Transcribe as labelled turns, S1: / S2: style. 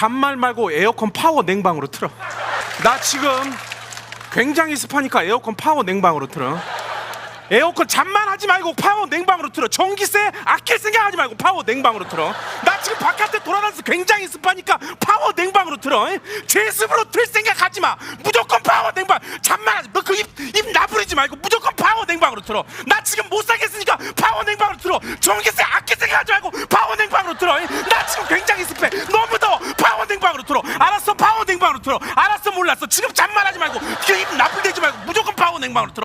S1: 잔말 말고 에어컨 파워 냉방으로 틀어. 나 지금 굉장히 습하니까 에어컨 파워 냉방으로 틀어. 에어컨 잠만 하지 말고 파워 냉방으로 틀어. 전기세 아낄 생각하지 말고 파워 냉방으로 틀어. 나 지금 바깥에 돌아다니면서 굉장히 습하니까 파워 냉방으로 틀어. 제습으로 틀 생각하지 마. 무조건 파워 냉방. 잠만 하지. 너 그 입 나부리지 말고 무조건 파워 냉방으로 틀어. 나 지금 못 살겠으니까 파워 냉방으로 틀어. 전기세 아낄 생각하지 말고 파워 냉방으로 틀어. 나 지금 굉장히 습해. 너무 더워. 파워 냉방으로 틀어. 알았어, 파워 냉방으로 틀어. 알았어, 몰랐어. 지금 잠만 하지 말고 그 입 나불대지 말고 무조건 파워 냉방으로 틀어.